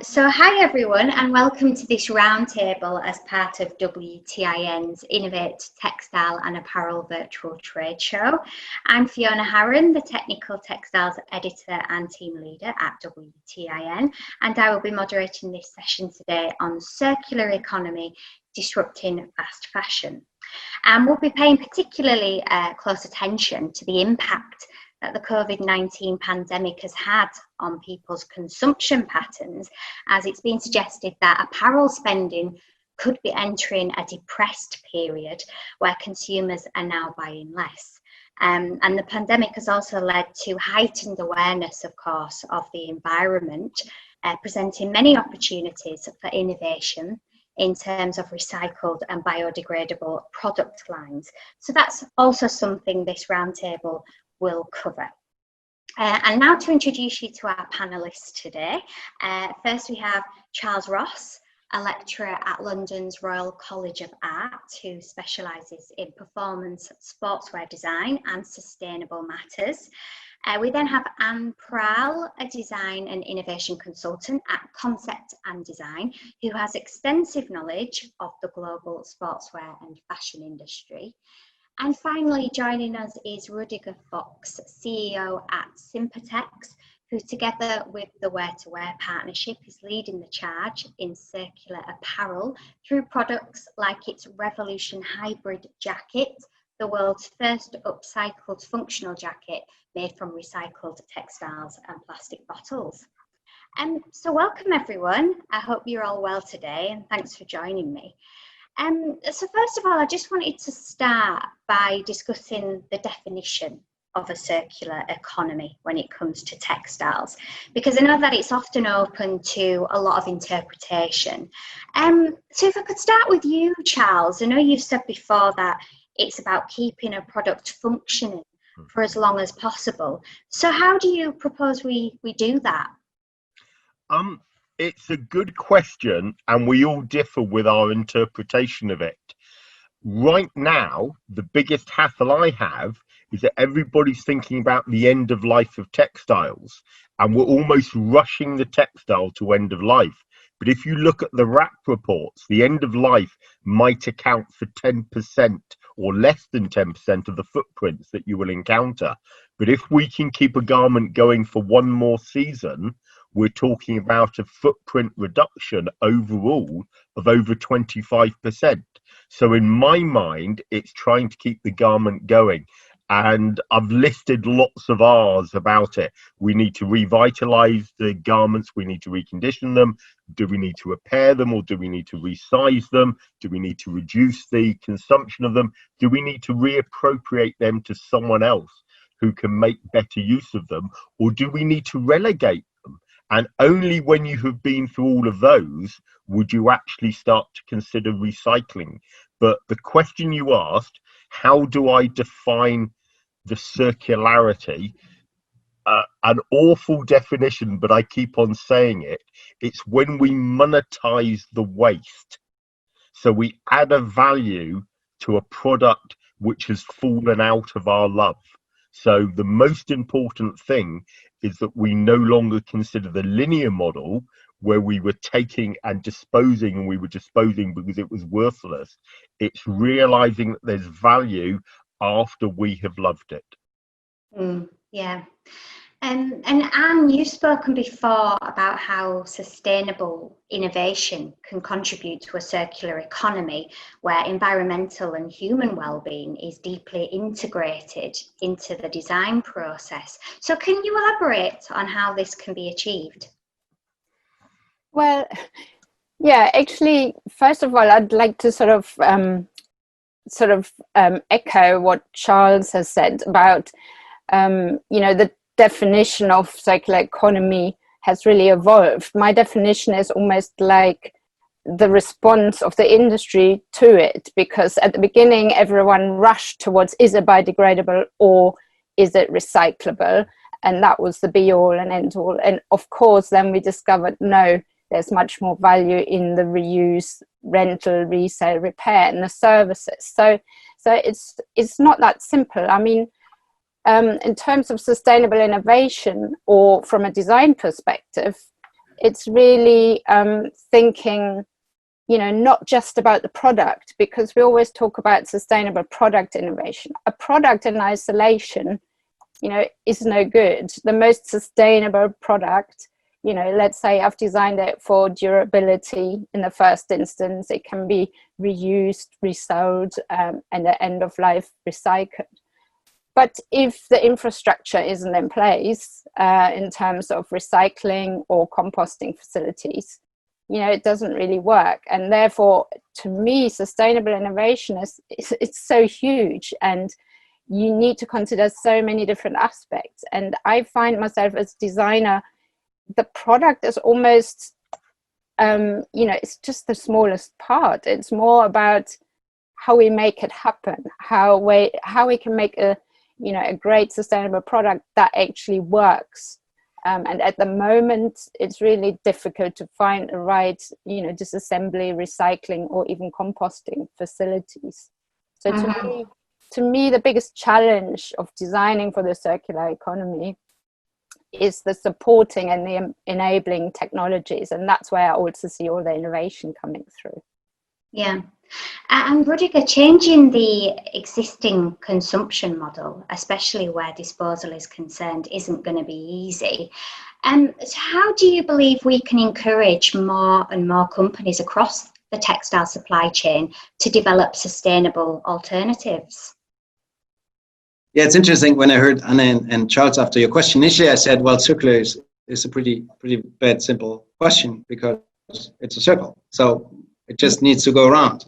So hi everyone, and welcome to this roundtable as part of WTIN's Innovate Textile and Apparel Virtual Trade Show. I'm Fiona Harron, the Technical Textiles Editor and Team Leader at WTIN, and I will be moderating this session today on circular economy disrupting fast fashion. And we'll be paying particularly close attention to the impact that the COVID-19 pandemic has had on people's consumption patterns, as it's been suggested that apparel spending could be entering a depressed period where consumers are now buying less. And the pandemic has also led to heightened awareness, of course, of the environment, presenting many opportunities for innovation in terms of recycled and biodegradable product lines. So that's also something this roundtable will cover. And now to introduce you to our panellists today. First we have Charles Ross, a lecturer at London's Royal College of Art who specialises in performance sportswear design and sustainable matters. We then have Anne Prahl, a design and innovation consultant at Concept and Design, who has extensive knowledge of the global sportswear and fashion industry. And finally, joining us is Rudiger Fox, CEO at Sympatex, who together with the Wear2Wear partnership is leading the charge in circular apparel through products like its Revolution Hybrid jacket, the world's first upcycled functional jacket made from recycled textiles and plastic bottles. So welcome everyone. I hope you're all well today and thanks for joining me. So first of all, I just wanted to start by discussing the definition of a circular economy when it comes to textiles, because I know that it's often open to a lot of interpretation. So if I could start with you, Charles, I know you've said before that it's about keeping a product functioning for as long as possible. So how do you propose we do that? It's a good question, and we all differ with our interpretation of it. Right now, the biggest hassle I have is that everybody's thinking about the end of life of textiles, and we're almost rushing the textile to end of life. But if you look at the RAP reports, the end of life might account for 10% or less than 10% of the footprints that you will encounter. But if we can keep a garment going for one more season, we're talking about a footprint reduction overall of over 25%. So in my mind, it's trying to keep the garment going. And I've listed lots of R's about it. We need to revitalize the garments. We need to recondition them. Do we need to repair them, or do we need to resize them? Do we need to reduce the consumption of them? Do we need to reappropriate them to someone else who can make better use of them? Or do we need to relegate them? And only when you have been through all of those would you actually start to consider recycling. But the question you asked, how do I define the circularity? An awful definition, but I keep on saying it. It's when we monetize the waste. So we add a value to a product which has fallen out of our love. So the most important thing is that we no longer consider the linear model where we were taking and disposing, and we were disposing because it was worthless. It's realizing that there's value after we have loved it. Yeah. And Anne, you've spoken before about how sustainable innovation can contribute to a circular economy where environmental and human well-being is deeply integrated into the design process. So can you elaborate on how this can be achieved? Well, yeah, actually, first of all, I'd like to sort of echo what Charles has said about, the definition of circular economy has really evolved. My definition is almost like the response of the industry to it, because at the beginning everyone rushed towards, is it biodegradable or is it recyclable? And that was the be all and end all. And of course then we discovered, no, there's much more value in the reuse, rental, resale, repair and the services. So it's not that simple. I mean, in terms of sustainable innovation, or from a design perspective, it's really thinking, you know, not just about the product, because we always talk about sustainable product innovation. A product in isolation, you know, is no good. The most sustainable product, you know, let's say I've designed it for durability in the first instance, it can be reused, resold, and at end of life recycled. But if the infrastructure isn't in place in terms of recycling or composting facilities, you know, it doesn't really work. And therefore, to me, sustainable innovation it's so huge, and you need to consider so many different aspects. And I find myself as designer, the product is almost, you know, it's just the smallest part. It's more about how we make it happen, how we can make a, you know, a great sustainable product that actually works. And at the moment, it's really difficult to find the right, you know, disassembly, recycling, or even composting facilities. So to me, the biggest challenge of designing for the circular economy is the supporting and the enabling technologies. And that's where I also see all the innovation coming through. Yeah. And Rudiger, changing the existing consumption model, especially where disposal is concerned, isn't going to be easy. So how do you believe we can encourage more and more companies across the textile supply chain to develop sustainable alternatives? Yeah, it's interesting. When I heard Anna and Charles after your question, initially I said, well, circular is a pretty bad, simple question, because it's a circle. So it just needs to go around.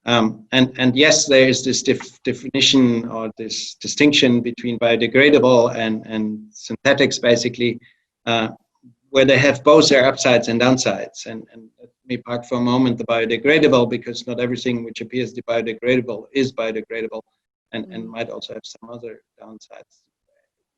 And yes, there is this definition or this distinction between biodegradable and synthetics, basically, where they have both their upsides and downsides. And let me park for a moment the biodegradable, because not everything which appears to be biodegradable is biodegradable, and might also have some other downsides.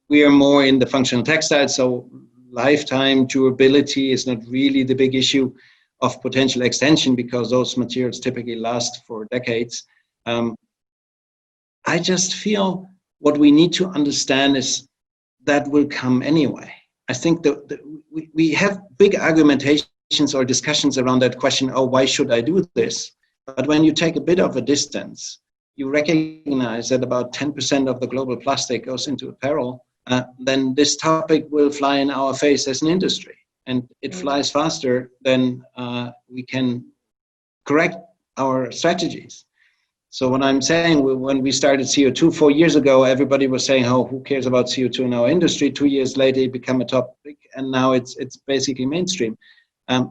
We are more in the functional textiles, so lifetime durability is not really the big issue of potential extension, because those materials typically last for decades. I just feel what we need to understand is that will come anyway. I think that we have big argumentations or discussions around that question, oh, why should I do this? But when you take a bit of a distance, you recognize that about 10% of the global plastic goes into apparel, then this topic will fly in our face as an industry. And it flies faster than we can correct our strategies. So what I'm saying, when we started CO2 4 years ago, everybody was saying, oh, who cares about CO2 in our industry? 2 years later, it became a topic, and now it's basically mainstream.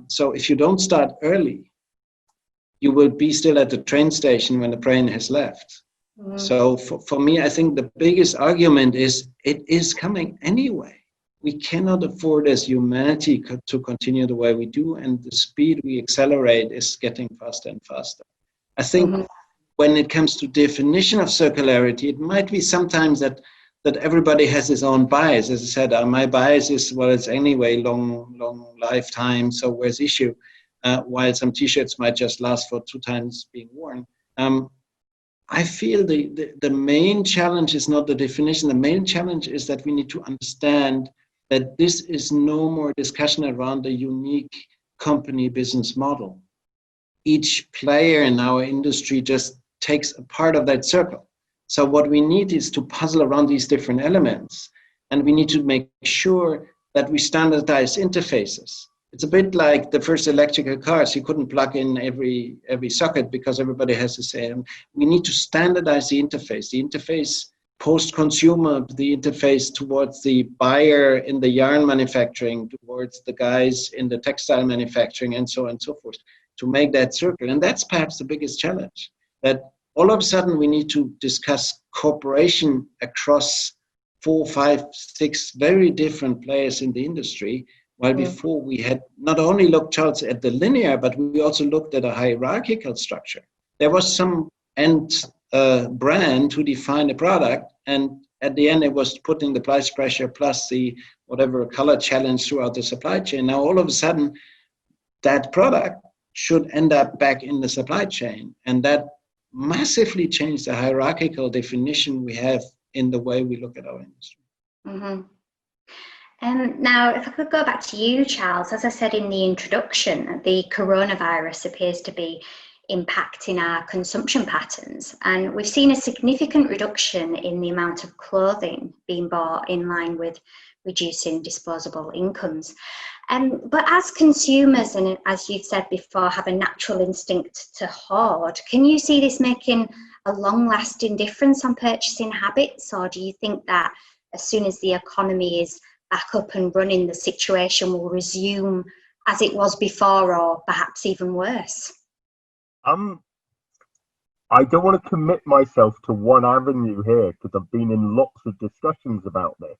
So if you don't start early, you will be still at the train station when the train has left. So for me, I think the biggest argument is it is coming anyway. We cannot afford as humanity to continue the way we do, and the speed we accelerate is getting faster and faster. I think when it comes to definition of circularity, it might be sometimes that everybody has his own bias. As I said, my bias is, well, it's anyway long lifetime, so where's the issue? While some t-shirts might just last for 2 times being worn. I feel the main challenge is not the definition. The main challenge is that we need to understand that this is no more discussion around a unique company business model. Each player in our industry just takes a part of that circle. So what we need is to puzzle around these different elements, and we need to make sure that we standardize interfaces. It's a bit like the first electrical cars. You couldn't plug in every socket because everybody has the same. We need to standardize the interface post-consumer, the interface towards the buyer in the yarn manufacturing, towards the guys in the textile manufacturing, and so on and so forth, to make that circle. And that's perhaps the biggest challenge, that all of a sudden we need to discuss cooperation across 4, 5, 6 very different players in the industry, while before we had not only looked, Charles, at the linear, but we also looked at a hierarchical structure. There was some end brand who defined a product, and at the end it was putting the price pressure plus the whatever color challenge throughout the supply chain. Now all of a sudden that product should end up back in the supply chain, and that massively changed the hierarchical definition we have in the way we look at our industry. Now, if I could go back to you, Charles, as I said in the introduction, the coronavirus appears to be impacting our consumption patterns, and we've seen a significant reduction in the amount of clothing being bought in line with reducing disposable incomes. But as consumers, and as you've said before, have a natural instinct to hoard, can you see this making a long-lasting difference on purchasing habits, or do you think that as soon as the economy is back up and running, the situation will resume as it was before, or perhaps even worse? I don't want to commit myself to one avenue here because I've been in lots of discussions about this.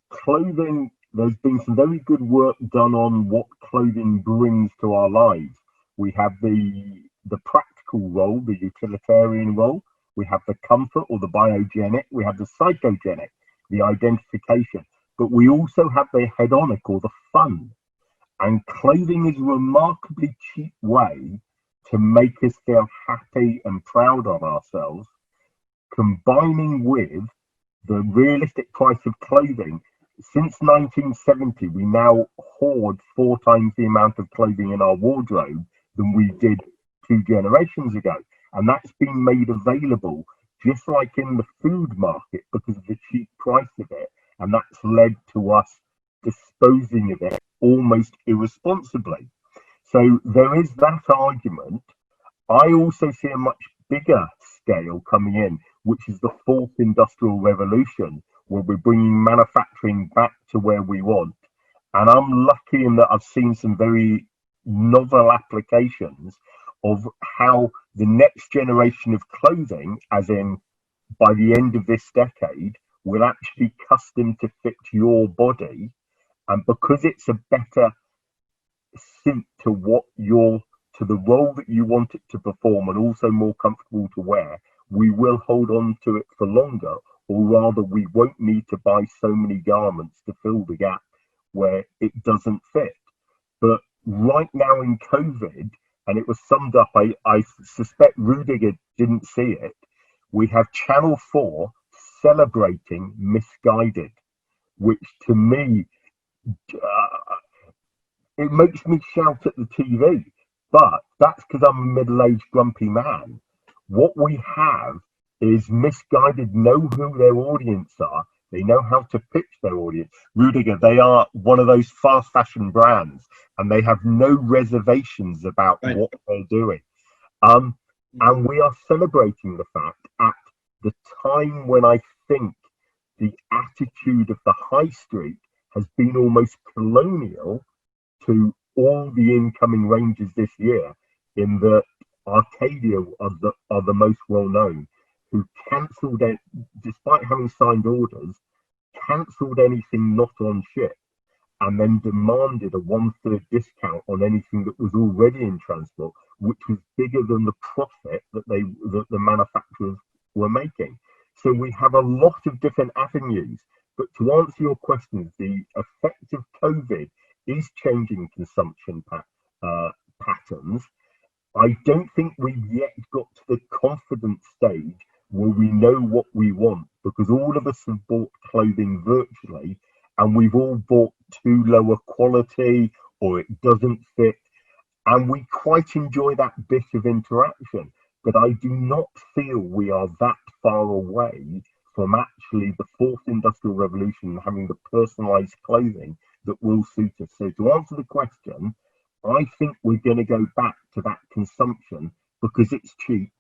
Clothing, there's been some very good work done on what clothing brings to our lives. We have the practical role, the utilitarian role. We have the comfort or the biogenic. We have the psychogenic, the identification. But we also have the hedonic or the fun. And clothing is a remarkably cheap way to make us feel happy and proud of ourselves, combining with the realistic price of clothing. Since 1970, we now hoard 4 times the amount of clothing in our wardrobe than we did 2 generations ago. And that's been made available just like in the food market because of the cheap price of it. And that's led to us disposing of it almost irresponsibly. So there is that argument. I also see a much bigger scale coming in, which is the 4th industrial revolution, where we're bringing manufacturing back to where we want. And I'm lucky in that I've seen some very novel applications of how the next generation of clothing, as in by the end of this decade, will actually be custom to fit your body. And because it's a better suit to what to the role that you want it to perform, and also more comfortable to wear, we will hold on to it for longer, or rather we won't need to buy so many garments to fill the gap where it doesn't fit. But right now in COVID, and it was summed up, I suspect Rudiger didn't see it, we have Channel 4 celebrating Misguided, which to me, it makes me shout at the TV, but that's because I'm a middle-aged grumpy man. What we have is Misguided know who their audience are. They know how to pitch their audience. Rudiger, they are one of those fast fashion brands, and they have no reservations about what they're doing. And we are celebrating the fact at the time when I think the attitude of the high street has been almost colonial to all the incoming ranges this year, in that Arcadia are the most well known, who cancelled it despite having signed orders, cancelled anything not on ship, and then demanded a 1/3 discount on anything that was already in transport, which was bigger than the profit that the manufacturers were making. So we have a lot of different avenues. But to answer your questions, the effect of COVID is changing consumption patterns. I don't think we've yet got to the confident stage where we know what we want, because all of us have bought clothing virtually, and we've all bought too lower quality, or it doesn't fit, and we quite enjoy that bit of interaction. But I do not feel we are that far away from actually the 4th industrial revolution, having the personalized clothing that will suit us. So to answer the question, I think we're going to go back to that consumption because it's cheap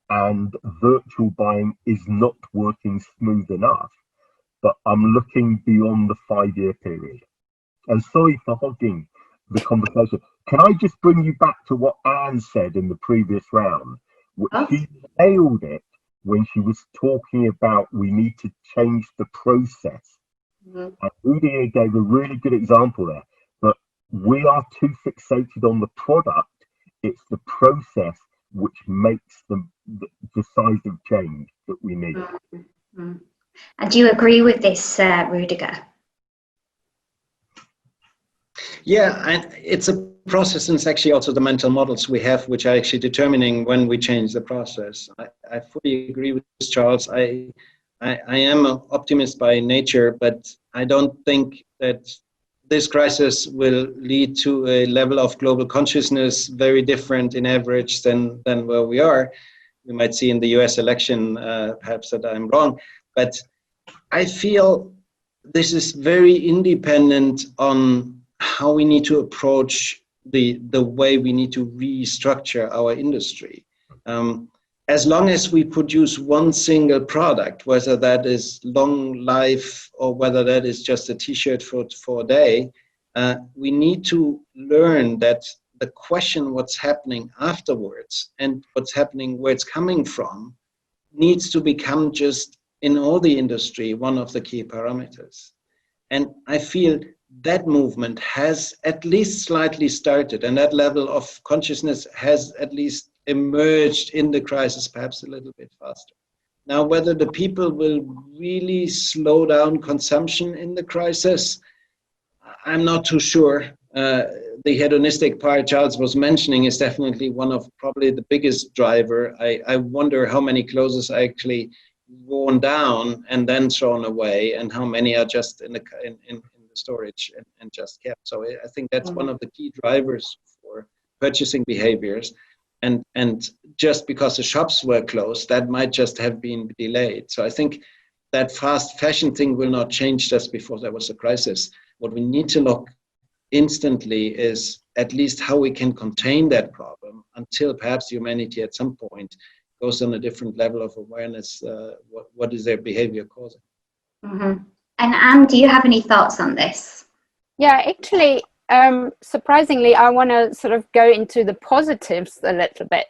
and virtual buying is not working smooth enough. But I'm looking beyond the 5-year period. And sorry for hogging the conversation. Can I just bring you back to what Anne said in the previous round? She nailed it when she was talking about we need to change the process. And Rudiger gave a really good example there. But we are too fixated on the product. It's the process which makes the size of change that we need. And do you agree with this, Rudiger? Yeah, it's a process, and it's actually also the mental models we have, which are actually determining when we change the process. I fully agree with this, Charles. I am an optimist by nature, but I don't think that this crisis will lead to a level of global consciousness very different in average than where we are. We might see in the US election, perhaps that I'm wrong, but I feel this is very independent on how we need to approach the way we need to restructure our industry. As long as we produce one single product, whether that is long life or whether that is just a t-shirt for a day, we need to learn that the question what's happening afterwards and what's happening, where it's coming from, needs to become just in all the industry one of the key parameters. And I feel that movement has at least slightly started, and that level of consciousness has at least emerged in the crisis perhaps a little bit faster. Now, whether the people will really slow down consumption in the crisis, I'm not too sure. The hedonistic part Charles was mentioning is definitely one of probably the biggest driver. I wonder how many clothes are actually worn down and then thrown away, and how many are just in the storage and just kept. So I think that's one of the key drivers for purchasing behaviors. And just because the shops were closed, that might just have been delayed. So I think that fast fashion thing will not change just before there was a crisis. What we need to look instantly is at least how we can contain that problem until perhaps humanity at some point goes on a different level of awareness. What is their behavior causing? Mm-hmm. And Anne, do you have any thoughts on this? Yeah, actually, surprisingly, I want to sort of go into the positives a little bit,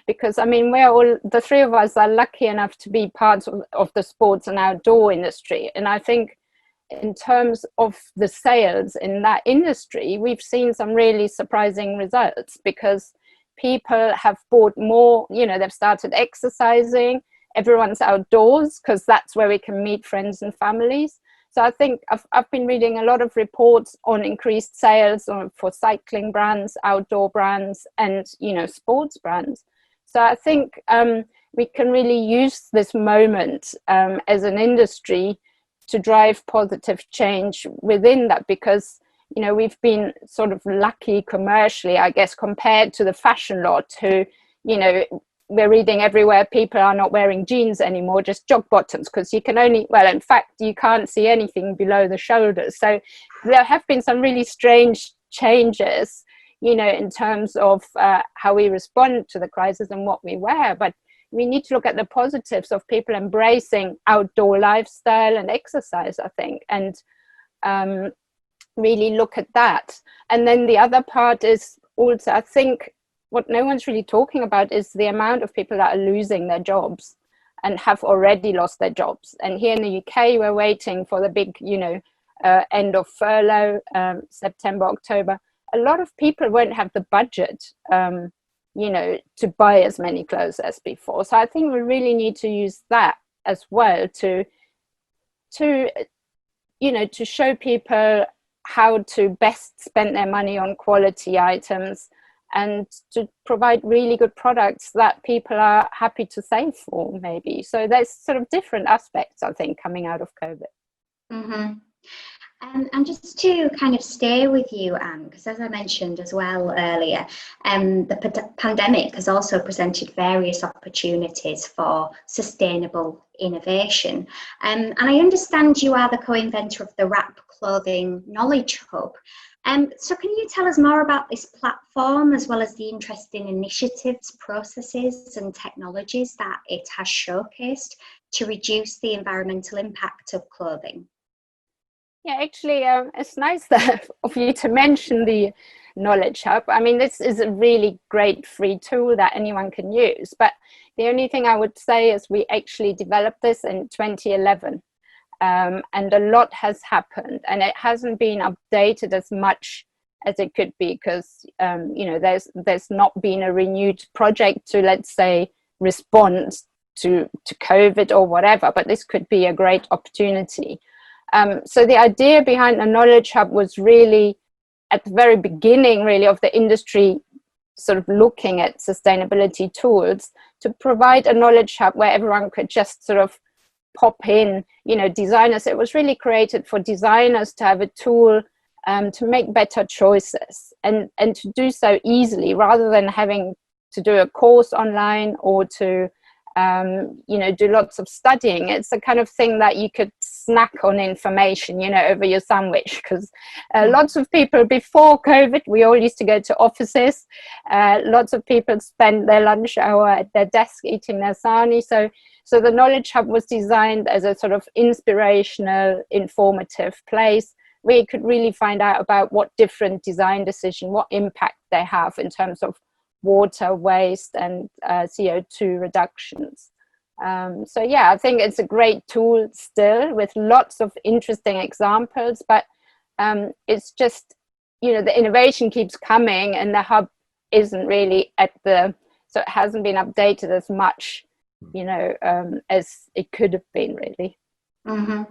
because I mean, we're all, the three of us are lucky enough to be parts of the sports and outdoor industry. And I think in terms of the sales in that industry, we've seen some really surprising results, because people have bought more, you know, they've started exercising, everyone's outdoors because that's where we can meet friends and families. So I think I've been reading a lot of reports on increased sales for cycling brands, outdoor brands, and, you know, sports brands. So I think we can really use this moment as an industry to drive positive change within that, because, you know, we've been sort of lucky commercially, I guess, compared to the fashion lot who, you know, we're reading everywhere people are not wearing jeans anymore, just jog bottoms, because you can only, well, in fact, you can't see anything below the shoulders. So there have been some really strange changes, you know, in terms of how we respond to the crisis and what we wear. But we need to look at the positives of people embracing outdoor lifestyle and exercise, I think, and really look at that. And then the other part is also, I think, what no one's really talking about is the amount of people that are losing their jobs and have already lost their jobs. And here in the UK, we're waiting for the big, you know, end of furlough, September, October. A lot of people won't have the budget, you know, to buy as many clothes as before. So I think we really need to use that as well to you know, to show people how to best spend their money on quality items, and to provide really good products that people are happy to save for, maybe. So there's sort of different aspects, I think, coming out of COVID. Mm-hmm. And just to kind of stay with you, Anne, because as I mentioned as well earlier, the pandemic has also presented various opportunities for sustainable innovation. And I understand you are the co-inventor of the Wrap Clothing Knowledge Hub. So can you tell us more about this platform, as well as the interesting initiatives, processes and technologies that it has showcased to reduce the environmental impact of clothing? Yeah, actually, it's nice of you to mention the Knowledge Hub. I mean, this is a really great free tool that anyone can use. But the only thing I would say is we actually developed this in 2011. And a lot has happened, and it hasn't been updated as much as it could be, because you know, there's not been a renewed project to, let's say, respond to COVID or whatever. But this could be a great opportunity. So the idea behind the Knowledge Hub was really at the very beginning, really, of the industry sort of looking at sustainability tools, to provide a knowledge hub where everyone could just sort of pop in, you know, designers. It was really created for designers to have a tool to make better choices, and to do so easily, rather than having to do a course online or to you know, do lots of studying. It's the kind of thing that you could snack on information, you know, over your sandwich, because lots of people before COVID, we all used to go to offices. Lots of people spend their lunch hour at their desk eating their sarnie. So the Knowledge Hub was designed as a sort of inspirational, informative place where you could really find out about what different design decisions, what impact they have in terms of water waste and CO2 reductions. So yeah, I think it's a great tool still, with lots of interesting examples, but it's just, you know, the innovation keeps coming, and the hub isn't really so it hasn't been updated as much, you know, as it could have been, really. Mm-hmm.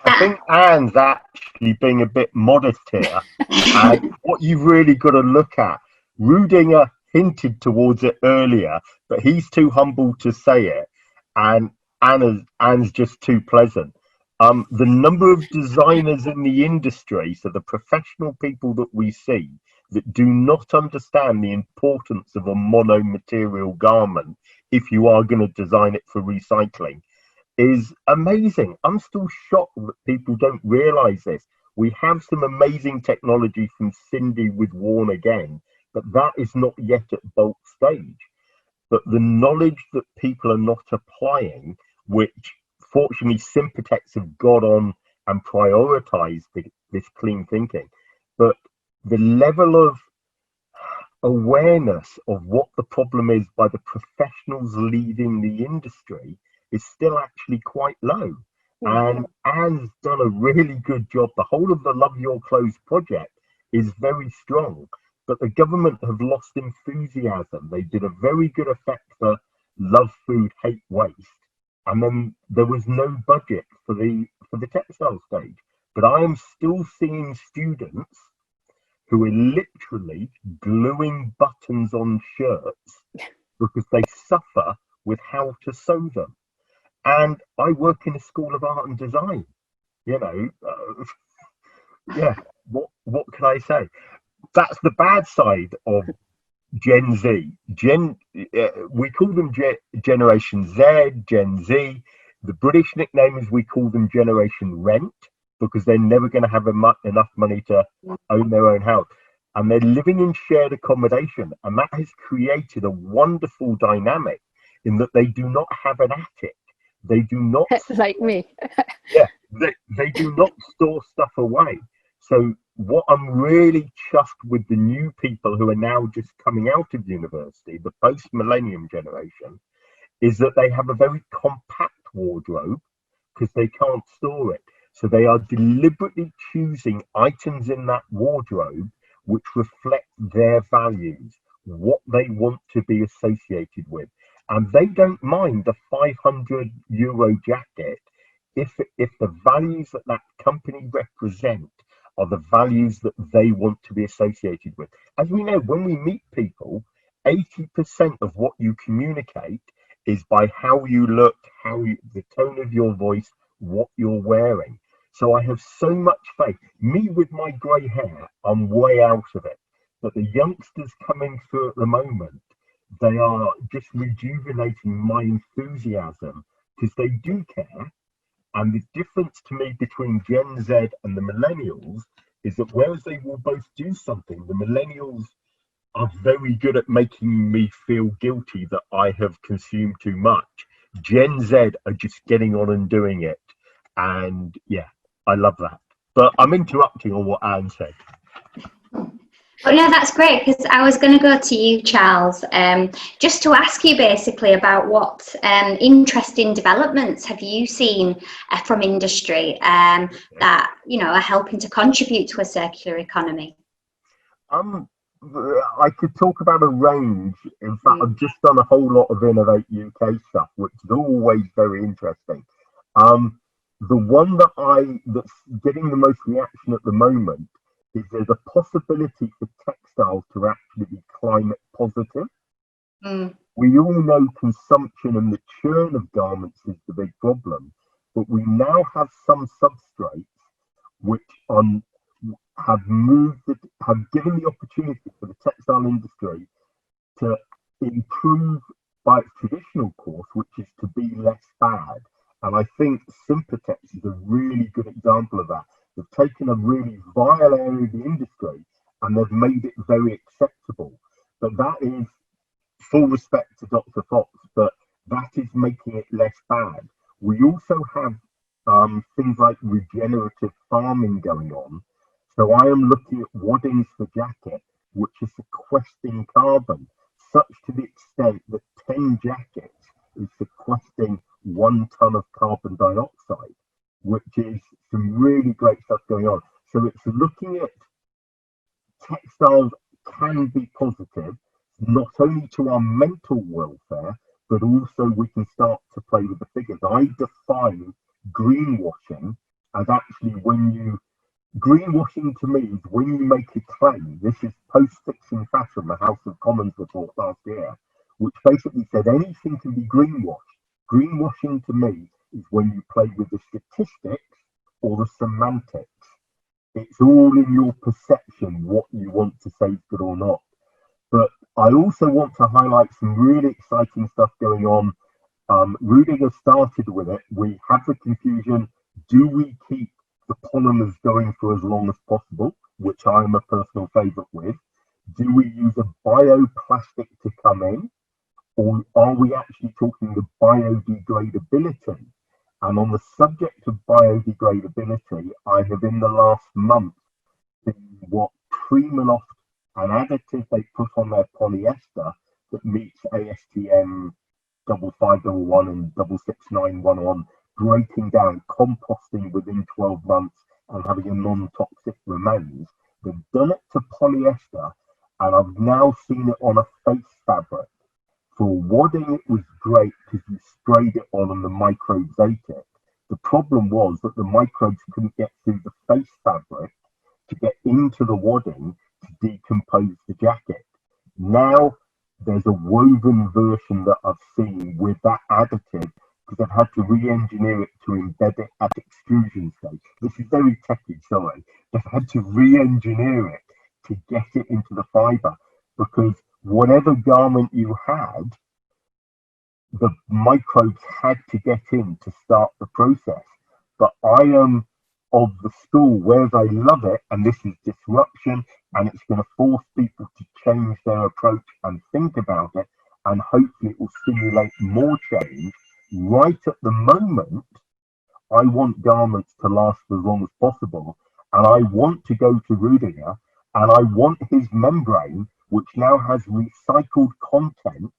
I think Anne's actually being a bit modest here. And what you've really got to look at, Rudinger hinted towards it earlier, but he's too humble to say it, and Anne's just too pleasant. The number of designers in the industry, so the professional people that we see, that do not understand the importance of a mono-material garment if you are going to design it for recycling, is amazing. I'm still shocked that people don't realize this. We have some amazing technology from Cindy with Worn Again, but that is not yet at bulk stage. But the knowledge that people are not applying, which fortunately Sympatex have got on and prioritized this clean thinking, but the level of awareness of what the problem is by the professionals leading the industry is still actually quite low. And Anne's done a really good job. The whole of the Love Your Clothes project is very strong, but the government have lost enthusiasm. They did a very good effect for Love Food, Hate Waste, and then there was no budget for the textile stage. But I am still seeing students who are literally gluing buttons on shirts because they suffer with how to sew them. And I work in a school of art and design, you know. Yeah, what can I say? That's the bad side of Gen Z. We call them Generation Z, Gen Z. The British nickname is we call them Generation Rent, because they're never going to have enough money to own their own house. And they're living in shared accommodation. And that has created a wonderful dynamic in that they do not have an attic. They do not like me. Yeah, they do not store stuff away. So what I'm really chuffed with the new people who are now just coming out of university, the post-millennium generation, is that they have a very compact wardrobe because they can't store it. So they are deliberately choosing items in that wardrobe which reflect their values, what they want to be associated with. And they don't mind a €500 jacket if the values that company represent are the values that they want to be associated with. As we know, when we meet people, 80% of what you communicate is by how you look, the tone of your voice, what you're wearing. So I have so much faith. Me with my grey hair, I'm way out of it. But the youngsters coming through at the moment, they are just rejuvenating my enthusiasm because they do care. And the difference to me between Gen Z and the millennials is that whereas they will both do something, the millennials are very good at making me feel guilty that I have consumed too much. Gen Z are just getting on and doing it. And yeah, I love that. But I'm interrupting on what Anne said. But no, that's great, because I was going to go to you, Charles, just to ask you basically about what interesting developments have you seen from industry that, you know, are helping to contribute to a circular economy? I could talk about a range. In fact, I've just done a whole lot of Innovate UK stuff, which is always very interesting. The one that's getting the most reaction at the moment is there's a possibility for textiles to actually be climate positive. we all know consumption and the churn of garments is the big problem, but we now have some substrates which have given the opportunity for the textile industry to improve by its traditional course, which is to be less bad. And I think Sympatex is a really good example of that. They've taken a really vile area of the industry and they've made it very acceptable. But that is, full respect to Dr. Fox, but that is making it less bad. We also have things like regenerative farming going on. So I am looking at waddings for jacket, which is sequestering carbon, such to the extent that 10 jackets is sequestering 1 ton of carbon dioxide, which is some really great stuff going on. So it's looking at textiles can be positive, not only to our mental welfare, but also we can start to play with the figures. I define greenwashing as actually greenwashing to me is when you make a claim. This is post-fiction fashion, the House of Commons report last year, which basically said anything can be greenwashed. Greenwashing to me is when you play with the statistics or the semantics. It's all in your perception what you want to say is good or not. But I also want to highlight some really exciting stuff going on. Rudiger started with it. We have the confusion, do we keep the polymers going for as long as possible, which I am a personal favourite with? Do we use a bioplastic to come in? Or are we actually talking the biodegradability? And on the subject of biodegradability, I have in the last month seen what Primaloft, an additive they put on their polyester that meets ASTM 5511 and 6691 breaking down, composting within 12 months and having a non-toxic remains. They've done it to polyester, and I've now seen it on a face fabric. For wadding, it was great because you sprayed it on and the microbes ate it. The problem was that the microbes couldn't get through the face fabric to get into the wadding to decompose the jacket. Now there's a woven version that I've seen with that additive because I've had to re-engineer it to embed it at extrusion stage. This is very techy, sorry. They've had to re-engineer it to get it into the fibre because whatever garment you had, the microbes had to get in to start the process. But I am of the school, whereas I love it, and this is disruption, and it's going to force people to change their approach and think about it, and hopefully it will stimulate more change. Right at the moment, I want garments to last as long as possible, and I want to go to Rudiger, and I want his membrane, which now has recycled content,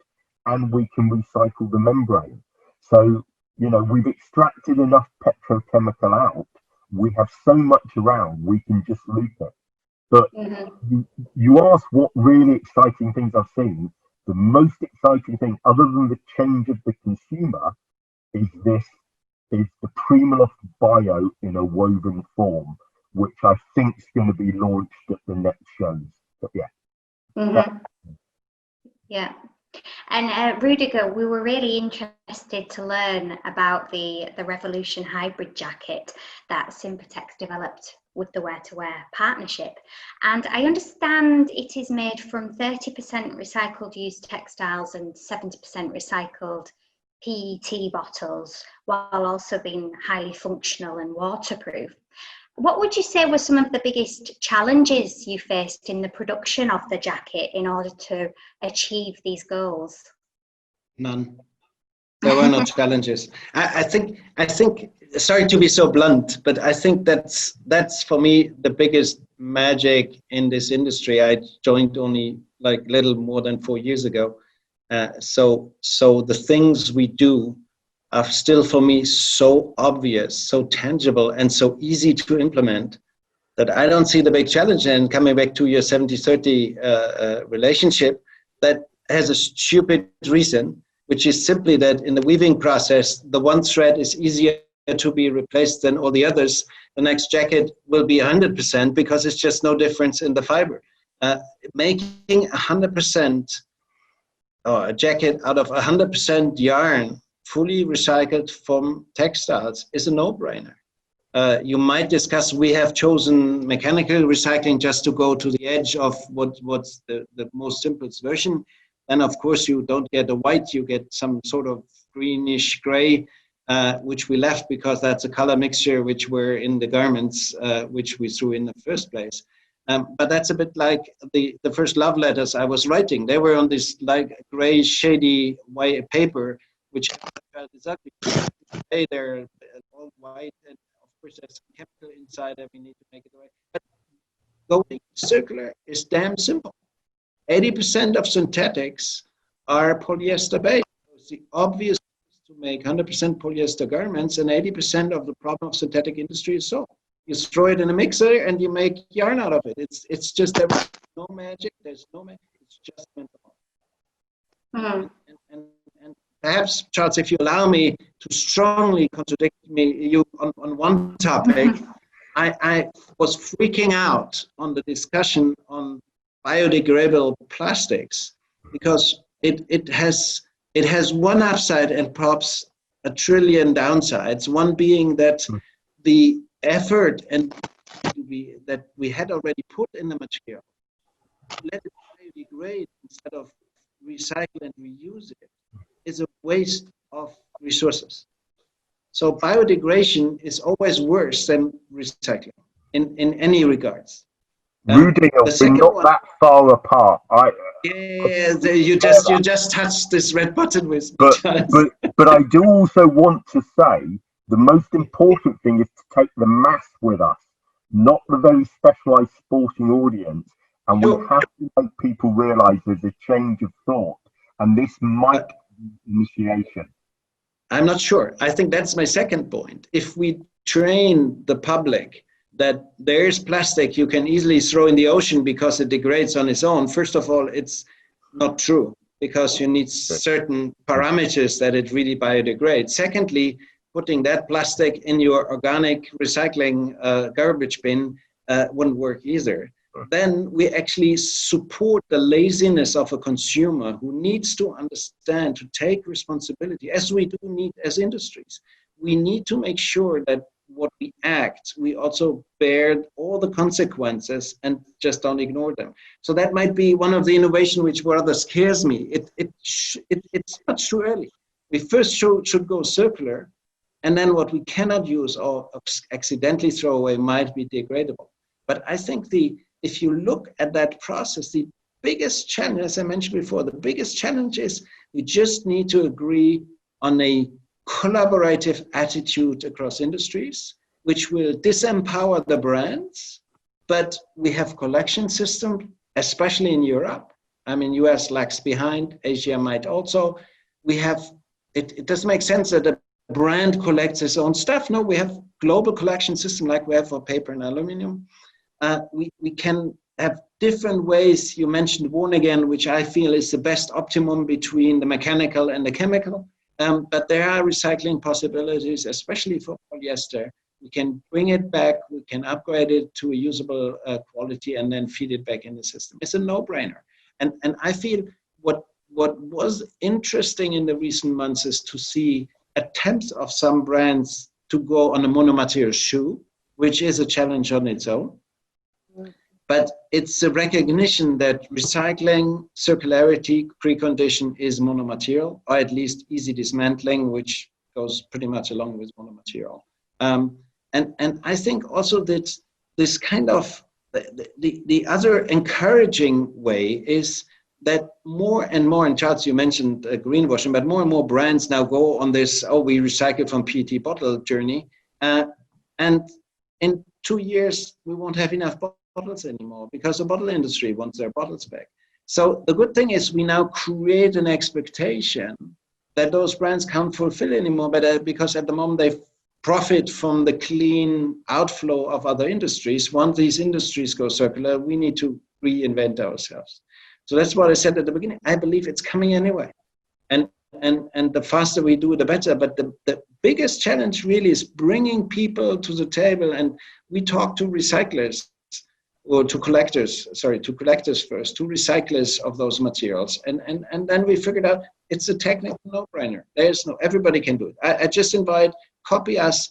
and we can recycle the membrane. So, you know, we've extracted enough petrochemical out. We have so much around, we can just loop it. But you ask what really exciting things I've seen. The most exciting thing, other than the change of the consumer, is the Primaloft Bio in a woven form, which I think is going to be launched at the next shows. But yeah. Yeah. And Rudiger, we were really interested to learn about the Revolution hybrid jacket that Sympatex developed with the Wear2Wear partnership. And I understand it is made from 30% recycled used textiles and 70% recycled PET bottles, while also being highly functional and waterproof. What would you say were some of the biggest challenges you faced in the production of the jacket in order to achieve these goals? None. There were no challenges. I think, sorry to be so blunt, but I think that's for me the biggest magic in this industry. I joined only like little more than 4 years ago. So the things we do are still for me so obvious, so tangible, and so easy to implement that I don't see the big challenge. And coming back to your 70-30 relationship, that has a stupid reason, which is simply that in the weaving process, the one thread is easier to be replaced than all the others. The next jacket will be 100% because it's just no difference in the fiber. Making 100% or a jacket out of 100% yarn, fully recycled from textiles, is a no-brainer. You might discuss, we have chosen mechanical recycling just to go to the edge of what's the most simplest version. And of course, you don't get a white, you get some sort of greenish gray, which we left because that's a color mixture which were in the garments, which we threw in the first place. But that's a bit like the first love letters I was writing. They were on this like gray, shady white paper, which felt exactly. Today they're all white, and of course there's some chemical inside that we need to make it right. But going circular is damn simple. 80% of synthetics are polyester based. It's the obvious to make 100% polyester garments, and 80% of the problem of synthetic industry is solved. You throw it in a mixer and you make yarn out of it. It's just there's no magic. There's no magic. It's just mental. And perhaps, Charles, if you allow me to strongly contradict you on one topic, I was freaking out on the discussion on biodegradable plastics because it has one upside and perhaps a trillion downsides. One being that the effort and that we had already put in the material, let it biodegrade instead of recycle and reuse it, is a waste of resources. So biodegradation is always worse than recycling in any regards. Rudy, we're not that far apart. You just touched this red button with me. But I do also want to say the most important thing is to take the mass with us, not the very specialised sporting audience. And we have to make people realise there's a change of thought, and this might be initiation. I'm not sure. I think that's my second point. If we train the public that there's plastic you can easily throw in the ocean because it degrades on its own, first of all, it's not true because you need certain parameters that it really biodegrades. Secondly, putting that plastic in your organic recycling garbage bin wouldn't work either. Then we actually support the laziness of a consumer who needs to understand, to take responsibility, as we do need as industries. We need to make sure that what we act, we also bear all the consequences and just don't ignore them. So that might be one of the innovation which rather scares me. It's much too early. We first should go circular, and then what we cannot use or accidentally throw away might be degradable. But I think if you look at that process, the biggest challenge, as I mentioned before, the biggest challenge is we just need to agree on a collaborative attitude across industries, which will disempower the brands, but we have collection system, especially in Europe. I mean, US lags behind, Asia might also. We have, it doesn't make sense that a brand collects its own stuff. No, we have global collection system like we have for paper and aluminum. We can have different ways. You mentioned one again, which I feel is the best optimum between the mechanical and the chemical. But there are recycling possibilities, especially for polyester. We can bring it back, we can upgrade it to a usable quality and then feed it back in the system. It's a no-brainer. And I feel what was interesting in the recent months is to see attempts of some brands to go on a monomaterial shoe, which is a challenge on its own. But it's a recognition that recycling, circularity, precondition is monomaterial, or at least easy dismantling, which goes pretty much along with monomaterial. And I think also that this kind of, the other encouraging way is that more and more, and Charles, you mentioned greenwashing, but more and more brands now go on this, we recycle from PET bottle journey. And in 2 years, we won't have enough bottles anymore because the bottle industry wants their bottles back. So the good thing is we now create an expectation that those brands can't fulfill anymore, but because at the moment they profit from the clean outflow of other industries. Once these industries go circular, we need to reinvent ourselves. So that's what I said at the beginning. I believe it's coming anyway. And the faster we do, the better. But the biggest challenge really is bringing people to the table. And we talk to recyclers. or to collectors first, to recyclers of those materials. And then we figured out it's a technical no-brainer. Everybody can do it. I just invite, copy us,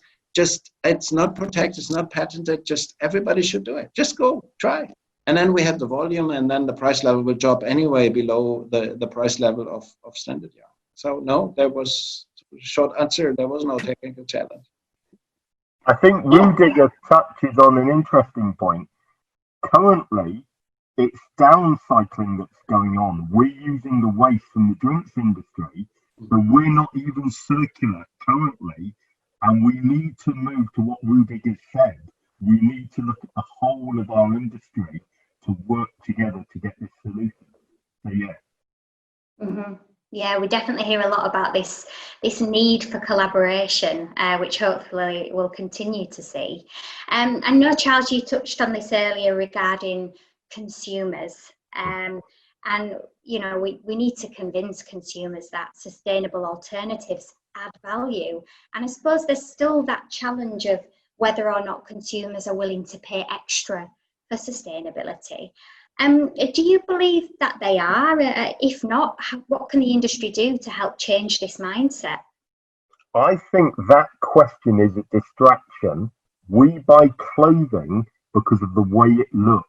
it's not protected, it's not patented, just everybody should do it. Just go, try. And then we have the volume, and then the price level will drop anyway below the price level of standard yarn. So no, there was, short answer, there was no technical challenge. I think Rudiger touches on an interesting point. Currently, it's downcycling that's going on. We're using the waste from the drinks industry, but we're not even circular currently, and we need to move to what Rudiger said. We need to look at the whole of our industry to work together to get this solution. So yeah. Mm-hmm. Yeah, we definitely hear a lot about this need for collaboration, which hopefully we'll continue to see. I know, Charles, you touched on this earlier regarding consumers, and you know, we need to convince consumers that sustainable alternatives add value. And I suppose there's still that challenge of whether or not consumers are willing to pay extra for sustainability. Do you believe that they are? If not, what can the industry do to help change this mindset? I think that question is a distraction. We buy clothing because of the way it looks.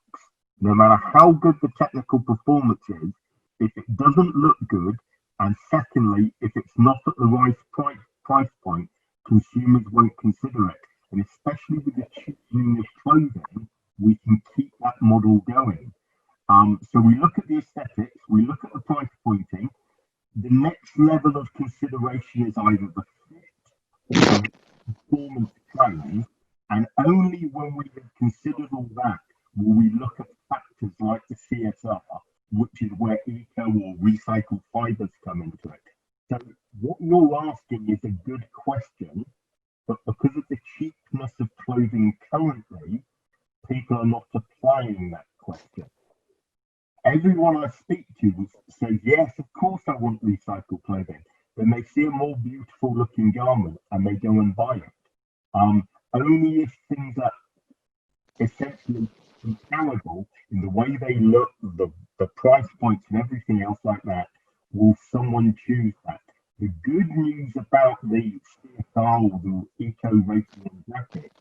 No matter how good the technical performance is, if it doesn't look good, and secondly, if it's not at the right price point, consumers won't consider it. And especially with the cheap English clothing, we can keep that model going. So we look at the aesthetics, we look at the price pointing. The next level of consideration is either the fit or the performance claims, and only when we have considered all that will we look at factors like the CSR, which is where eco or recycled fibers come into it. So what you're asking is a good question, but because of the cheapness of clothing currently, people are not applying that question. Everyone I speak to says, yes, of course I want recycled clothing. Then they see a more beautiful looking garment and they go and buy it. Only if things are essentially comparable in the way they look, the price points and everything else like that, will someone choose that. The good news about the CSR or the eco rating and bracket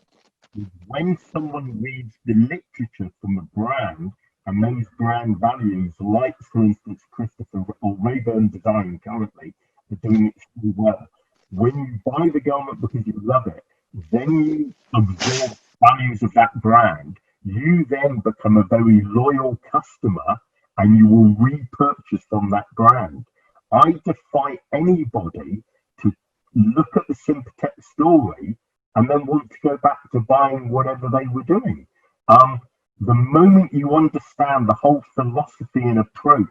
is when someone reads the literature from a brand and those brand values, like for instance Christopher or Rayburn Design currently are doing extremely well. When you buy the garment because you love it, then you absorb values of that brand. You then become a very loyal customer and you will repurchase from that brand. I defy anybody to look at the Sympatex story and then want to go back to buying whatever they were doing. The moment you understand the whole philosophy and approach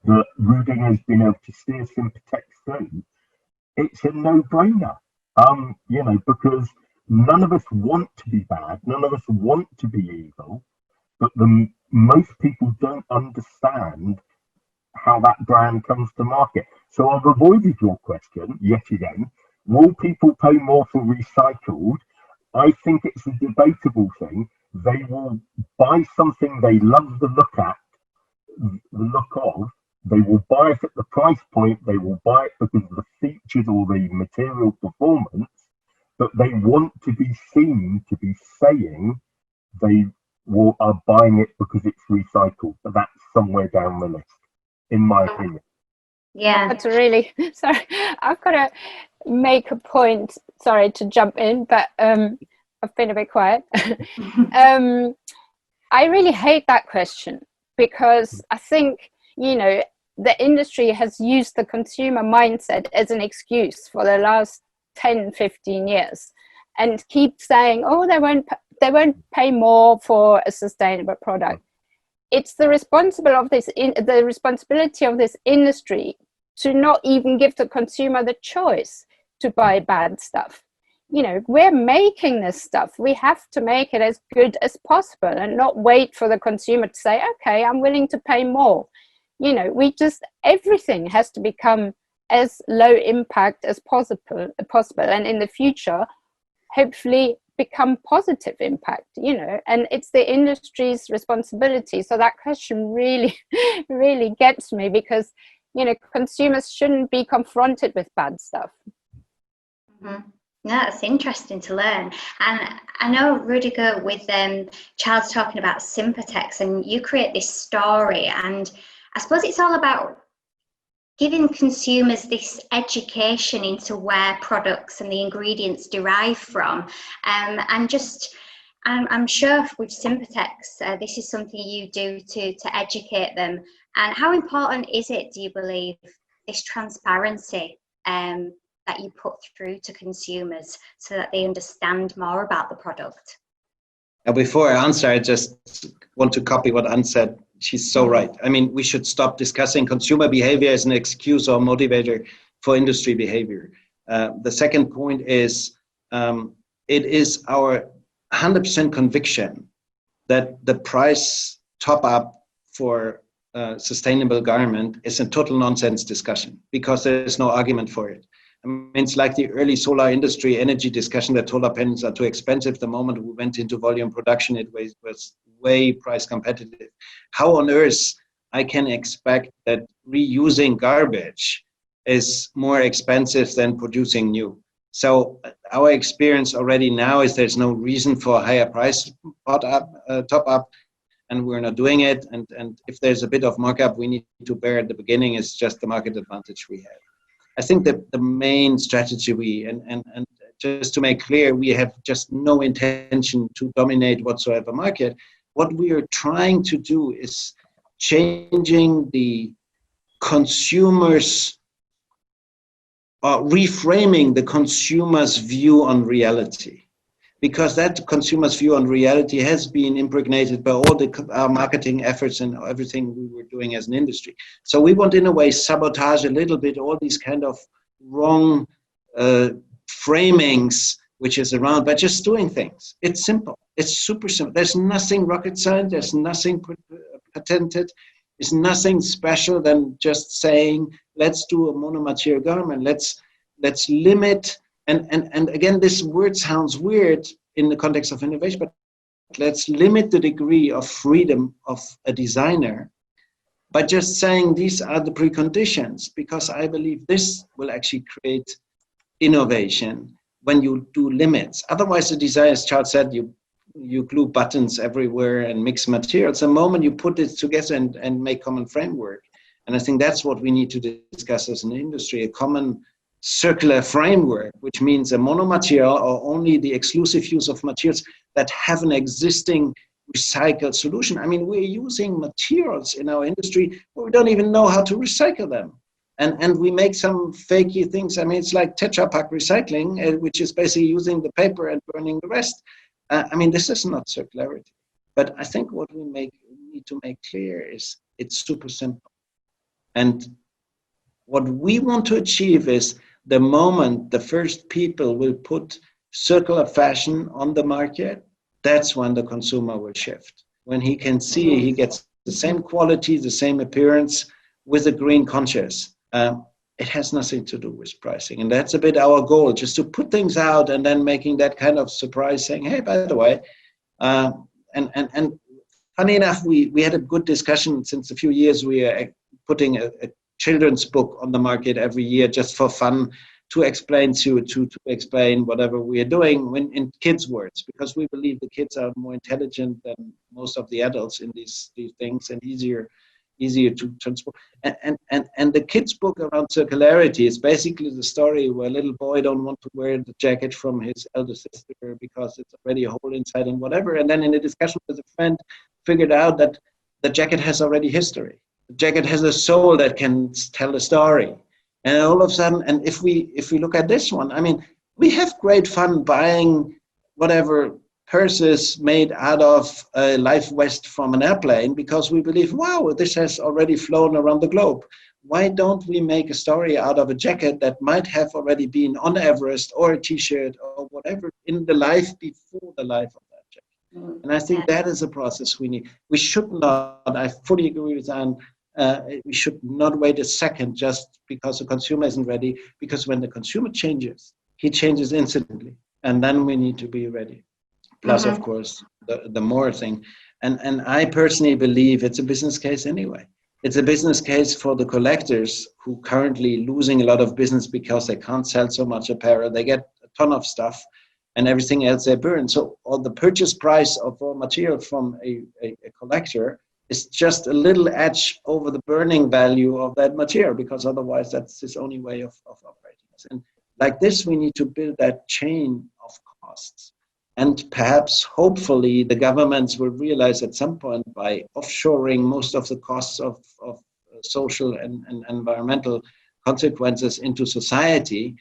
that Rudiger has been able to steer Sympatex through, it's a no-brainer. You know, because none of us want to be bad, none of us want to be evil, but most people don't understand how that brand comes to market. So I've avoided your question yet again. Will people pay more for recycled? I think it's a debatable thing. They will buy something they love the look of. They will buy it at the price point. They will buy it because of the features or the material performance, but they want to be seen to be saying they are buying it because it's recycled. But that's somewhere down the list, in my opinion. Yeah, that's really, sorry, I've got to make a point, sorry to jump in, but I've been a bit quiet. I really hate that question because I think, you know, the industry has used the consumer mindset as an excuse for the last 10, 15 years and keep saying, oh, they won't pay more for a sustainable product. It's the responsibility of this industry to not even give the consumer the choice to buy bad stuff. You know, we're making this stuff. We have to make it as good as possible and not wait for the consumer to say, okay, I'm willing to pay more. You know, everything has to become as low impact as possible. And in the future, hopefully become positive impact, and it's the industry's responsibility. So that question really really gets me, because consumers shouldn't be confronted with bad stuff. Mm-hmm. Yeah, that's interesting to learn. And I know, Rudiger, with Charles talking about Sympatex, and you create this story, and I suppose it's all about giving consumers this education into where products and the ingredients derive from. And just, I'm sure with Sympatex, this is something you do to educate them. And how important is it, do you believe, this transparency that you put through to consumers so that they understand more about the product? Before I answer, I just want to copy what Anne said. She's so right. I mean, we should stop discussing consumer behavior as an excuse or motivator for industry behavior. The second point is, it is our 100% conviction that the price top up for sustainable garment is a total nonsense discussion, because there's no argument for it. I mean, it's like the early solar industry energy discussion that solar panels are too expensive. The moment we went into volume production, it was way price competitive. How on earth I can expect that reusing garbage is more expensive than producing new? So our experience already now is there's no reason for a higher price top up, and we're not doing it. And if there's a bit of markup we need to bear at the beginning, is just the market advantage we have. I think that the main strategy and just to make clear, we have just no intention to dominate whatsoever market. What we are trying to do is changing the consumers, reframing the consumer's view on reality. Because that consumer's view on reality has been impregnated by all our marketing efforts and everything we were doing as an industry. So we want, in a way, sabotage a little bit all these kind of wrong framings which is around by just doing things. It's simple. It's super simple. There's nothing rocket science. There's nothing patented. There's nothing special than just saying, let's do a monomaterial garment. Let's limit. And again, this word sounds weird in the context of innovation, but let's limit the degree of freedom of a designer by just saying these are the preconditions, because I believe this will actually create innovation when you do limits. Otherwise, the design, as Charles said, you glue buttons everywhere and mix materials. The moment you put it together and make common framework, and I think that's what we need to discuss as an industry, a common circular framework, which means a monomaterial or only the exclusive use of materials that have an existing recycled solution. I mean, we're using materials in our industry, but we don't even know how to recycle them. And we make some fakey things. I mean, it's like Tetra Pak recycling, which is basically using the paper and burning the rest. I mean, this is not circularity. But I think what we need to make clear is it's super simple. And what we want to achieve is the moment the first people will put circular fashion on the market, that's when the consumer will shift. When he can see he gets the same quality, the same appearance with a green conscious. It has nothing to do with pricing. And that's a bit our goal, just to put things out and then making that kind of surprise saying, hey, by the way, and funny enough, we had a good discussion since a few years. We are putting a children's book on the market every year just for fun, to explain to explain whatever we are doing in kids' words, because we believe the kids are more intelligent than most of the adults in these things, and easier to transport. And the kids' book around circularity is basically the story where a little boy don't want to wear the jacket from his elder sister because it's already a hole inside and whatever. And then in a discussion with a friend, figured out that the jacket has already history. The jacket has a soul that can tell a story. And all of a sudden, and if we look at this one, I mean, we have great fun buying whatever purses made out of a live vest from an airplane because we believe, wow, this has already flown around the globe. Why don't we make a story out of a jacket that might have already been on Everest or a T-shirt or whatever in the life before the life of that jacket? And I think that is a process we need. We should not, I fully agree with Anne, we should not wait a second just because the consumer isn't ready, because when the consumer changes, he changes instantly. and then we need to be ready. Plus, of course, the more thing. And I personally believe it's a business case anyway. It's a business case for the collectors who currently losing a lot of business because they can't sell so much apparel. They get a ton of stuff and everything else they burn. So all the purchase price of raw material from a collector is just a little edge over the burning value of that material, because otherwise that's his only way of operating. And like this, we need to build that chain of costs. And perhaps, hopefully, the governments will realize at some point, by offshoring most of the costs of social and environmental consequences into society,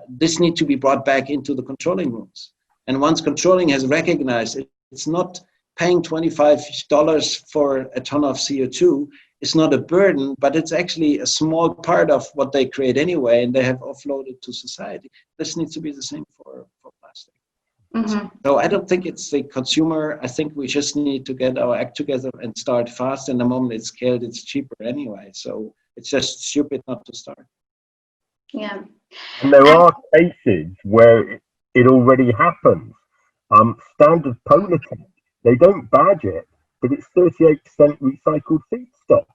this needs to be brought back into the controlling rooms. And once controlling has recognized it's not paying $25 for a ton of CO2, it's not a burden, but it's actually a small part of what they create anyway, and they have offloaded to society. This needs to be the same for plastic. So I don't think it's the consumer. I think we just need to get our act together and start fast. And the moment it's scaled, it's cheaper anyway. So it's just stupid not to start. Yeah. And there are cases where it already happens. Standard polar tech, they don't badge it, but it's 38% recycled feedstock.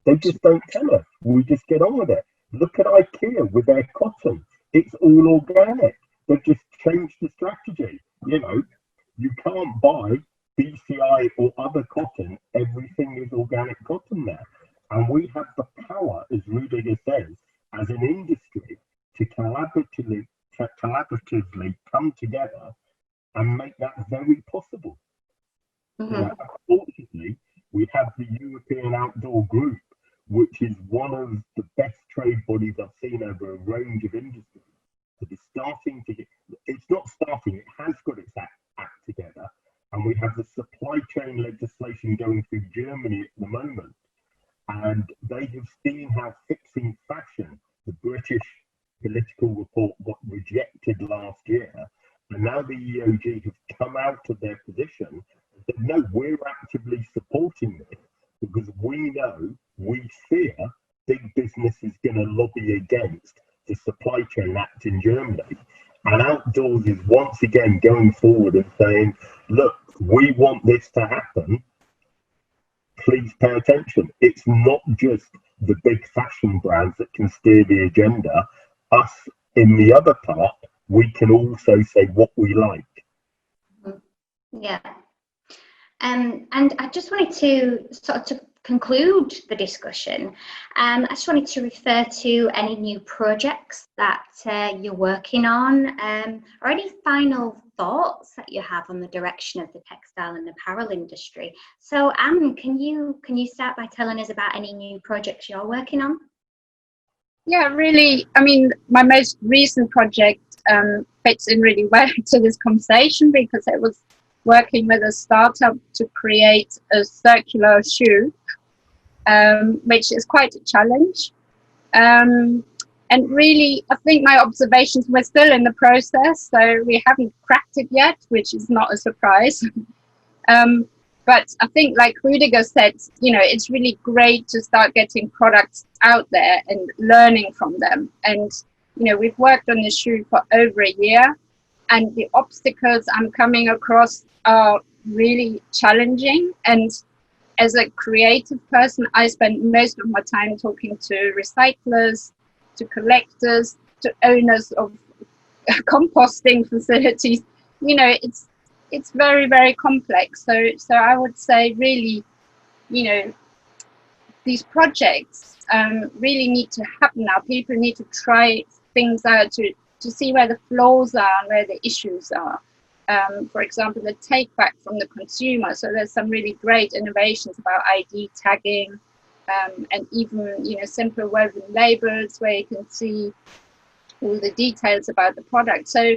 They just don't tell us. We just get on with it. Look at IKEA with their cotton. It's all organic. They've just changed the strategy. You know, you can't buy BCI or other cotton. Everything is organic cotton there. And we have the power, as Rudiger says, as an industry to collaboratively come together and make that very possible. Unfortunately, we have the European Outdoor Group, which is one of the best trade bodies I've seen over a range of industries. That is starting to get, it's not starting, it has got its act together. And we have the supply chain legislation going through Germany at the moment. And they have seen how fixing fashion, the British political report, got rejected last year. And now the EOG have come out of their position and said, no, we're actively supporting this because we know, we fear big business is going to lobby against the Supply Chain Act in Germany. And Outdoors is once again going forward and saying, look, we want this to happen. Please pay attention. It's not just the big fashion brands that can steer the agenda. Us in the other part, we can also say what we like. Yeah. And I just wanted to sort of conclude the discussion. I just wanted to refer to any new projects that you're working on, or any final thoughts that you have on the direction of the textile and apparel industry. So Anne, can you start by telling us about any new projects you're working on? Yeah, really. I mean, my most recent project fits in really well to this conversation because it was working with a startup to create a circular shoe, which is quite a challenge. And really, I think my observations, we're still in the process, so we haven't cracked it yet, which is not a surprise. But I think, like Rudiger said, you know, it's really great to start getting products out there and learning from them. And, you know, we've worked on this shoe for over a year, and the obstacles I'm coming across are really challenging. And as a creative person, I spend most of my time talking to recyclers, to collectors, to owners of composting facilities. You know, it's very, very complex. So I would say really, you know, these projects really need to happen now. People need to try things out to see where the flaws are and where the issues are. For example, the take back from the consumer. So there's some really great innovations about ID tagging, and even, you know, simple woven labels where you can see all the details about the product. So,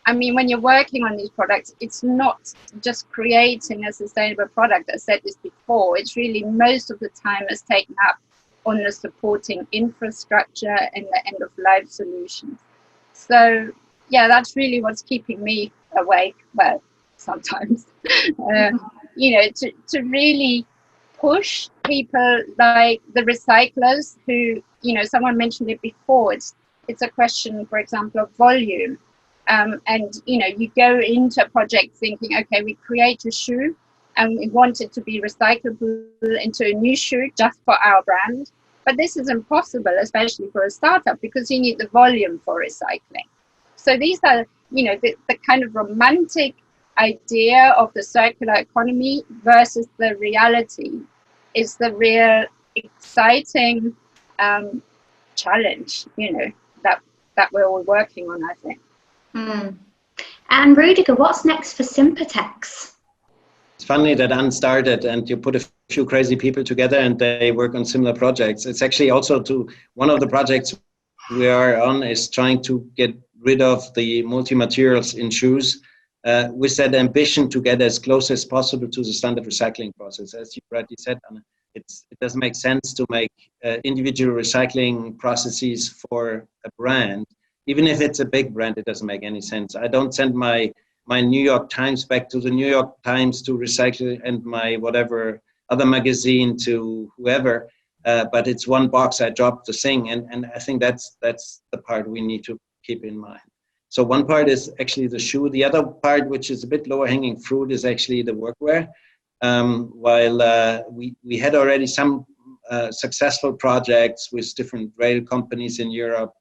I mean, when you're working on these products, it's not just creating a sustainable product. I said this before, it's really most of the time is taken up on the supporting infrastructure and the end of life solutions. So yeah, that's really what's keeping me awake. Well, sometimes, you know, to really push people like the recyclers who, you know, someone mentioned it before, it's a question, for example, of volume. And you go into a project thinking, okay, we create a shoe and we want it to be recyclable into a new shoe just for our brand. But this is impossible, especially for a startup, because you need the volume for recycling. So these are, the kind of romantic idea of the circular economy versus the reality is the real exciting challenge, that we're all working on, I think. And Rudiger, what's next for Sympatex? It's funny that Anne started and you put a few crazy people together and they work on similar projects. It's actually also one of the projects we are on is trying to get rid of the multi-materials in shoes with that ambition to get as close as possible to the standard recycling process. As you rightly said, Anne, it doesn't make sense to make individual recycling processes for a brand. Even if it's a big brand, it doesn't make any sense. I don't send my New York Times back to the New York Times to recycle and my whatever other magazine to whoever, but it's one box, I dropped the thing. And I think that's the part we need to keep in mind. So one part is actually the shoe. The other part, which is a bit lower hanging fruit, is actually the workwear. While we had already some successful projects with different rail companies in Europe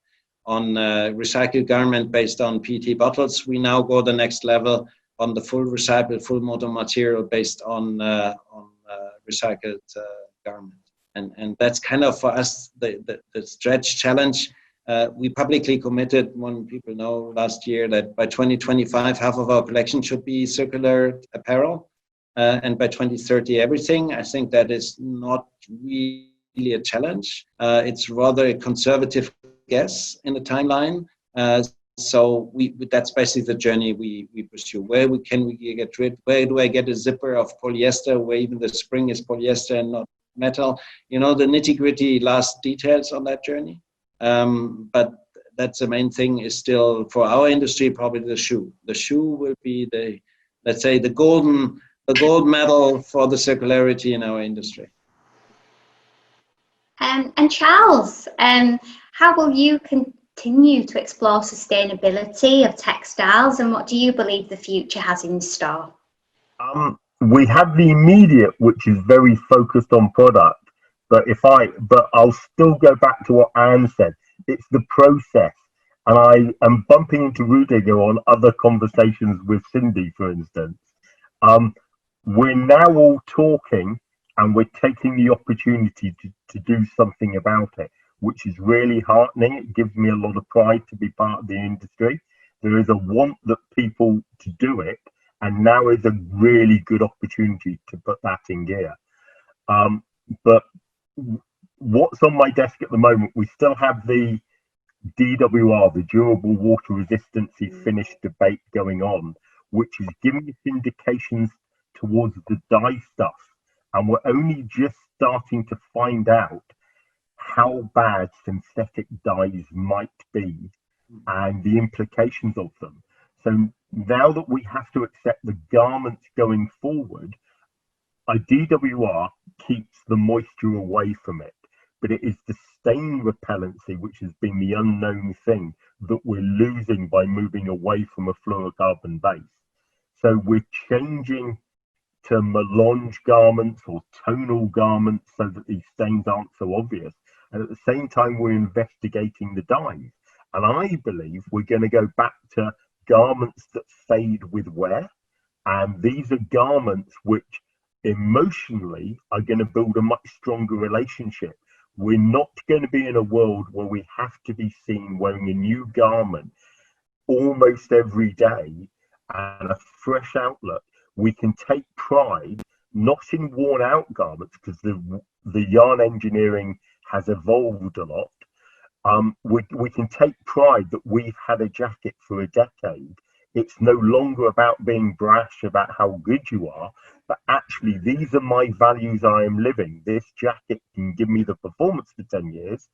on recycled garment based on PET bottles, we now go the next level on the full recycled, full modal material based on recycled garment. And that's kind of for us the stretch challenge. We publicly committed, when people know, last year that by 2025, half of our collection should be circular apparel. And by 2030, everything. I think that is not really a challenge. It's rather a conservative guess in the timeline. So that's basically the journey we pursue. Where can we get rid? Where do I get a zipper of polyester where even the spring is polyester and not metal? The nitty-gritty last details on that journey. But that's the main thing is still for our industry, probably the shoe. The shoe will be let's say the gold medal for the circularity in our industry. And Charles, how will you continue to explore sustainability of textiles, and what do you believe the future has in store? We have the immediate, which is very focused on product, but I'll still go back to what Anne said. It's the process, and I am bumping into Rudiger on other conversations with Cindy, for instance. We're now all talking and we're taking the opportunity to do something about it, which is really heartening. It gives me a lot of pride to be part of the industry. There is a want that people to do it, and now is a really good opportunity to put that in gear. But what's on my desk at the moment, we still have the DWR, the durable water resistancy finish debate going on, which is giving us indications towards the dye stuff, and we're only just starting to find out how bad synthetic dyes might be and the implications of them. So now that we have to accept the garments going forward, a DWR keeps the moisture away from it, but it is the stain repellency, which has been the unknown thing that we're losing by moving away from a fluorocarbon base. So we're changing to melange garments or tonal garments so that these stains aren't so obvious. And at the same time, we're investigating the dyes. And I believe we're going to go back to garments that fade with wear. And these are garments which emotionally are going to build a much stronger relationship. We're not going to be in a world where we have to be seen wearing a new garment almost every day and a fresh outlook. We can take pride not in worn out garments, because the yarn engineering has evolved a lot. We can take pride that we've had a jacket for a decade. It's no longer about being brash about how good you are, but actually these are my values I am living. This jacket can give me the performance for 10 years,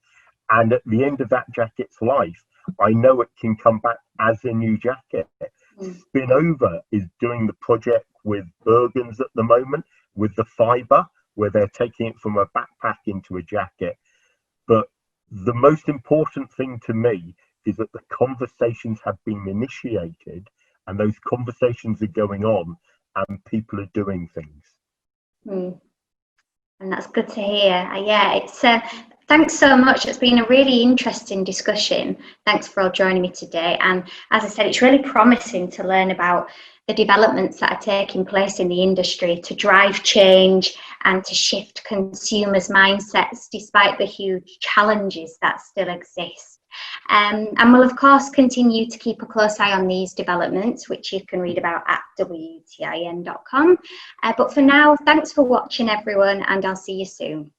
and at the end of that jacket's life, I know it can come back as a new jacket. Spinover is doing the project with Bergens at the moment with the fiber, where they're taking it from a backpack into a jacket. But the most important thing to me is that the conversations have been initiated, and those conversations are going on, and people are doing things. And that's good to hear. Yeah, it's thanks so much. It's been a really interesting discussion. Thanks for all joining me today. And as I said, it's really promising to learn about the developments that are taking place in the industry to drive change and to shift consumers' mindsets despite the huge challenges that still exist. And we'll of course continue to keep a close eye on these developments, which you can read about at wtin.com. But for now, thanks for watching everyone, and I'll see you soon.